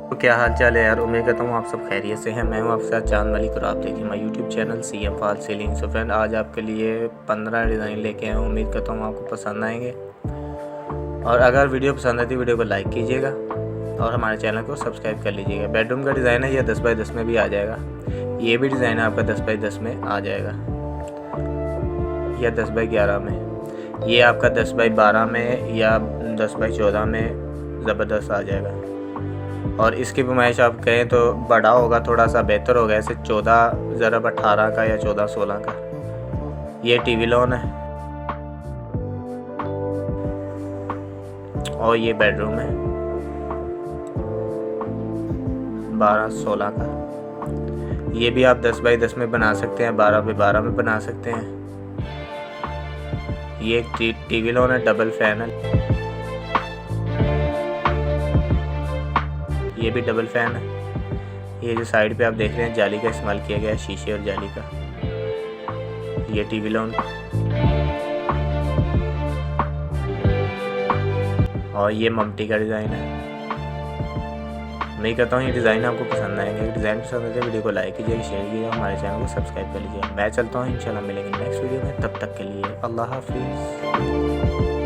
तो क्या हाल चाल है यार। उम्मीद करता हूँ आप सब खैरियत से हैं। मैं हूँ आपके साथ चांद मलिक और आप देखिए my YouTube channel CM fall ceiling. So friend, आज आपके लिए 15 डिज़ाइन लेके आया हूँ। उम्मीद करता हूँ आपको पसंद आएंगे, और अगर वीडियो पसंद आती है वीडियो को लाइक कीजिएगा और हमारे चैनल को सब्सक्राइब कर लीजिएगा। बेडरूम का डिज़ाइन है, यह 10 बाई 10 में भी आ जाएगा। ये भी डिज़ाइन है आपका 10 बाई 10 में आ जाएगा, या 10 बाई 11 में। ये आपका 10 बाई 12 में या 10 बाई 14 में ज़बरदस्त आ जाएगा। और इसकी पैमाइश आप कहें तो बड़ा होगा, थोड़ा सा बेहतर होगा। ऐसे 14 ज़रब 18 का या 14 16 का। ये टीवी लॉन है और ये बेडरूम है 12 16 का। ये भी आप 10 बाई 10 में बना सकते हैं, 12 बाई 12 में बना सकते हैं। ये एक टीवी लॉन है, डबल फैन है। ये भी डबल फैन है। ये जो साइड पे आप देख रहे हैं जाली का इस्तेमाल किया गया है, शीशे और जाली का। ये टीवी लॉन और ये ममटी का डिज़ाइन है। मैं कहता हूँ ये डिज़ाइन आपको पसंद आएंगे। डिज़ाइन पसंद आए तो वीडियो को लाइक कीजिए, शेयर कीजिए, हमारे चैनल को सब्सक्राइब कर लीजिए। मैं चलता हूँ, इंशाल्लाह मिलेंगे नेक्स्ट वीडियो में। तब तक के लिए अल्लाह हाफिज़।